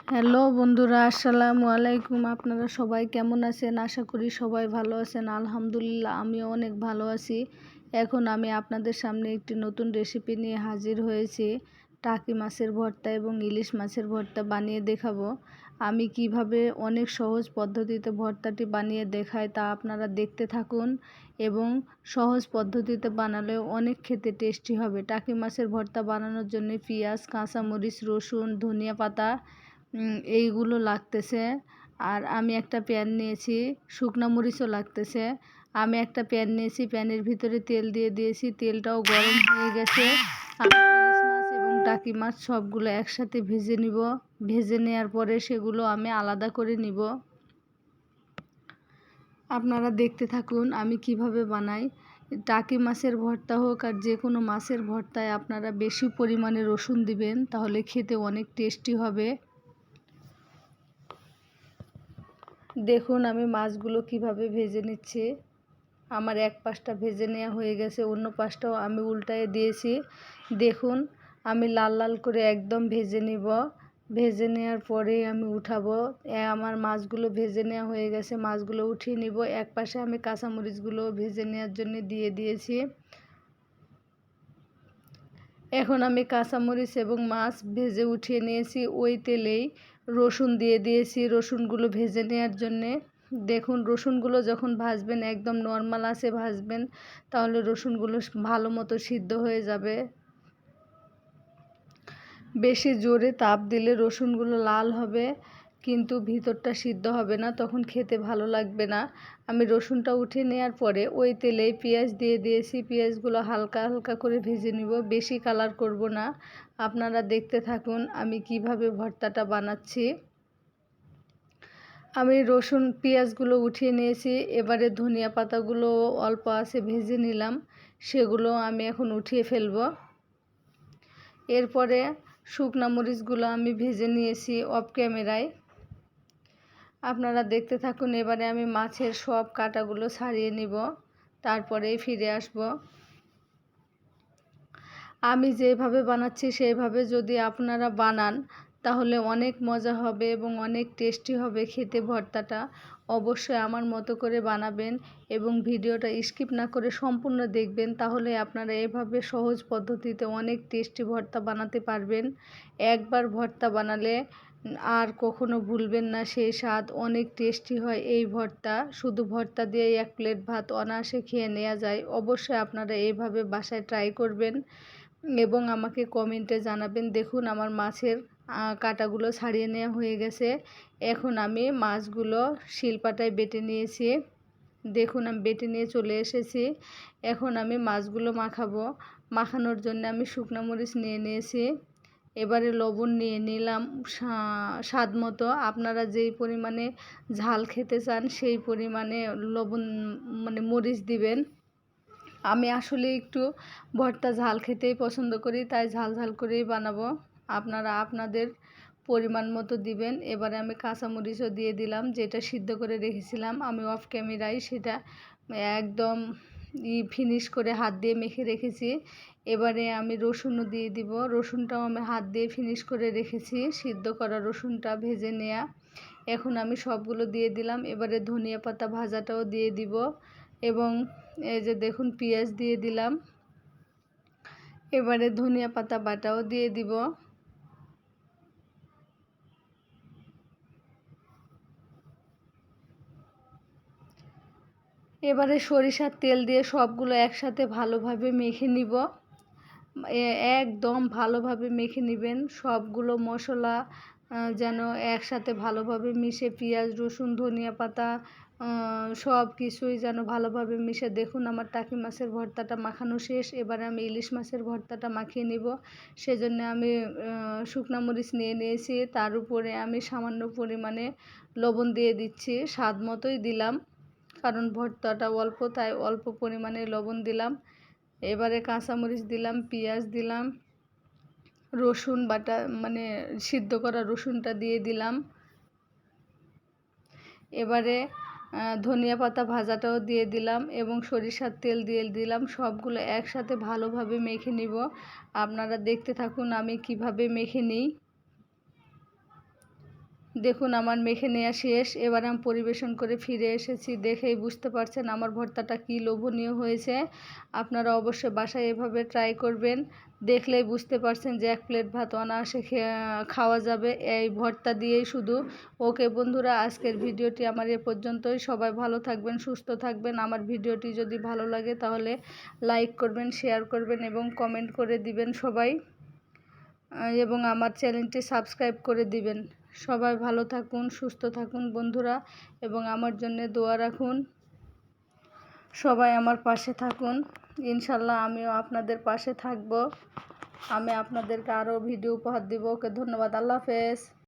Hello বন্ধুরা, আসসালামু আলাইকুম। আপনারা সবাই কেমন আছেন? আশা করি সবাই ভালো আছেন। আলহামদুলিল্লাহ, আমিও অনেক ভালো আছি। এখন আমি আপনাদের সামনে একটি নতুন রেসিপি নিয়ে হাজির হয়েছি। টাকি মাছের ভর্তা এবং ইলিশ মাছের ভর্তা বানিয়ে দেখাবো। আমি কিভাবে অনেক সহজ পদ্ধতিতে ভর্তাটি বানিয়ে দেখাই তা আপনারা দেখতে থাকুন, এবং সহজ পদ্ধতিতে বানালেও অনেক খেতে টেস্টি হবে। টাকি মাছের ভর্তা বানানোর জন্য পেঁয়াজ, কাঁচামরিচ, রসুন, ধনিয়া পাতা এইগুলো লাগতেছে। আর আমি একটা প্যান নিয়েছি, শুকনা মরিচও লাগতেছে। আমি একটা প্যান নিয়েছি, প্যানের ভিতরে তেল দিয়ে দিয়েছি, তেলটাও গরম হয়ে গেছে। আমি ইলিশ মাছ এবং টাকি মাছ সবগুলো একসাথে ভেজে নিব। ভেজে নেওয়ার পরে সেগুলো আমি আলাদা করে নিব। আপনারা দেখতে থাকুন আমি কিভাবে বানাই। টাকি মাছের ভর্তা হোক আর যে কোনো মাছের ভর্তায় আপনারা বেশি পরিমাণে রসুন দিবেন, তাহলে খেতে অনেক টেস্টি হবে। দেখুন আমি মাছগুলো কিভাবে ভেজে নিচ্ছি। আমার এক পাশটা ভেজে নেওয়া হয়ে গেছে, অন্য পাশটাও আমি উল্টায়ে দিয়েছি। দেখুন আমি লাল লাল করে একদম ভেজে নিব। ভেজে নেওয়ার পরে আমি উঠাবো। আমার মাছগুলো ভেজে নেওয়া হয়ে গেছে, মাছগুলো উঠিয়ে নিব। এক পাশে আমি কাঁচামরিচগুলো ভেজে নেওয়ার জন্য দিয়ে দিয়েছি। এখন আমি কাঁচামরিচ এবং মাছ ভেজে উঠিয়ে নিয়েছি। ওই তেলেই রসুন দিয়ে দিয়েছি, রসুনগুলো ভেজে নেওয়ার জন্যে। দেখুন রসুনগুলো যখন ভাজবেন একদম নর্মাল আঁচে ভাজবেন, তাহলে রসুনগুলো ভালো মতো সিদ্ধ হয়ে যাবে। বেশি জোরে তাপ দিলে রসুনগুলো লাল হবে, কিন্তু ভিতরটা সিদ্ধ হবে না, তখন খেতে ভালো লাগবে না। আমি রসুনটা উঠিয়ে নেওয়ার পরে ওই তেলেই পেঁয়াজ দিয়ে দিয়েছি। পেঁয়াজগুলো হালকা হালকা করে ভেজে নিব, বেশি কালার করব না। আপনারা দেখতে থাকুন আমি কিভাবে ভর্তাটা বানাচ্ছি। আমি রসুন পেঁয়াজগুলো উঠিয়ে নিয়েছি। এবারে ধনিয়া পাতাগুলো অল্প আছে ভেজে নিলাম, সেগুলো আমি এখন উঠিয়ে ফেলব। এরপরে শুকনা মরিচগুলো আমি ভেজে নিয়েছি অফ ক্যামেরায়। আপনারা দেখতে থাকুন। এবারে আমি মাছের সব কাঁটাগুলো ছাড়িয়ে নিব, তারপরেই ফিরে আসব। আমি যেভাবে বানাচ্ছি সেইভাবে যদি আপনারা বানান, তাহলে অনেক মজা হবে এবং অনেক টেস্টি হবে খেতে ভর্তাটা। অবশ্যই আমার মতো করে বানাবেন এবং ভিডিওটা স্কিপ না করে সম্পূর্ণ দেখবেন, তাহলে আপনারা এভাবে সহজ পদ্ধতিতে অনেক টেস্টি ভর্তা বানাতে পারবেন। একবার ভর্তা বানালে আর কখনো ভুলবেন না, সেই স্বাদ অনেক টেস্টি হয় এই ভর্তা। শুধু ভর্তা দিয়ে এক প্লেট ভাত অনায়াসে খেয়ে নেওয়া যায়। অবশ্যই আপনারা এইভাবে বাসায় ট্রাই করবেন এবং আমাকে কমেন্টে জানাবেন। দেখুন আমার মাছের কাঁটাগুলো ছাড়িয়ে নেওয়া হয়ে গেছে। এখন আমি মাছগুলো শিলপাটায় বেটে নিয়েছি। দেখুন আমি বেটে নিয়ে চলে এসেছি। এখন আমি মাছগুলো মাখাবো। মাখানোর জন্য আমি শুকনো মরিচ নিয়ে নিয়েছি। এবারে লবণ নিয়ে নিলাম স্বাদ মতো। আপনারা যেই পরিমাণে ঝাল খেতে চান সেই পরিমাণে লবণ মরিচ দিবেন। আমি আসলে একটু ভর্তা ঝাল খেতেই পছন্দ করি, তাই ঝাল ঝাল করেই বানাবো। আপনারা আপনাদের পরিমাণ মতো দিবেন। এবারে আমি কাঁচামরিচও দিয়ে দিলাম, যেটা সিদ্ধ করে রেখেছিলাম আমি অফ ক্যামেরায়, সেটা একদম ফিনিশ করে হাত দিয়ে মেখে রেখেছি। এবারে আমি রসুনও দিয়ে দিব। রসুনটাও আমি হাত দিয়ে ফিনিশ করে রেখেছি, সিদ্ধ করা রসুনটা ভেজে নেওয়া। এখন আমি সবগুলো দিয়ে দিলাম। এবারে ধনিয়া পাতা ভাজাটাও দিয়ে দিব এবং এই যে দেখুন পেঁয়াজ দিয়ে দিলাম। এবারে ধনিয়া পাতা বাটাও দিয়ে দিব। এবারে সরিষার তেল দিয়ে সবগুলো একসাথে ভালোভাবে মেখে নিব। একদম ভালোভাবে মেখে নেবেন। সবগুলো মশলা যেন একসাথে ভালোভাবে মিশে, পেঁয়াজ, রসুন, ধনিয়া পাতা সব কিছুই যেন ভালোভাবে মিশে। দেখুন আমার টাকি মাছের ভর্তাটা মাখানো শেষ। এবারে আমি ইলিশ মাছের ভর্তাটা মাখিয়ে নিব। সেজন্য আমি শুকনো মরিচ নিয়ে নিয়েছি, তার উপরে আমি সামান্য পরিমাণে লবণ দিয়ে দিচ্ছি। স্বাদ মতোই দিলাম, কারণ ভর্তাটা অল্প, তাই অল্প পরিমাণে লবণ দিলাম। এবারে কাঁচামরিচ দিলাম, পেঁয়াজ দিলাম, রসুন বাটা সিদ্ধ করা রসুনটা দিয়ে দিলাম। এবারে ধনিয়া পাতা ভাজাটাও দিয়ে দিলাম এবং সরিষার তেল দিয়ে দিলাম। সবগুলো একসাথে ভালোভাবে মেখে নিব। আপনারা দেখতে থাকুন আমি কিভাবে মেখে নিই। দেখুন আমার মেখে নেওয়া শেষ। এবার আমি পরিবেশন করে ফিরে এসেছি। দেখেই বুঝতে পারছেন আমার ভর্তাটা কী লোভনীয় হয়েছে। আপনারা অবশ্যই বাসায় এভাবে ট্রাই করবেন। দেখলেই বুঝতে পারছেন যে 1 প্লেট ভাত অনায়াসে খাওয়া যাবে এই ভর্তা দিয়েই শুধু। ওকে বন্ধুরা, আজকের ভিডিওটি আমার এ পর্যন্তই। সবাই ভালো থাকবেন, সুস্থ থাকবেন। আমার ভিডিওটি যদি ভালো লাগে তাহলে লাইক করবেন, শেয়ার করবেন এবং কমেন্ট করে দিবেন সবাই, এবং আমার চ্যানেলটি সাবস্ক্রাইব করে দিবেন। সবাই ভালো থাকুন, সুস্থ থাকুন বন্ধুরা, এবং আমার জন্য দোয়া রাখুন। সবাই আমার পাশে থাকুন। ইনশাল্লাহ আমিও আপনাদের পাশে থাকব। আমি আপনাদেরকে আরও ভিডিও উপহার দিব। ওকে ধন্যবাদ। আল্লাহ হাফেজ।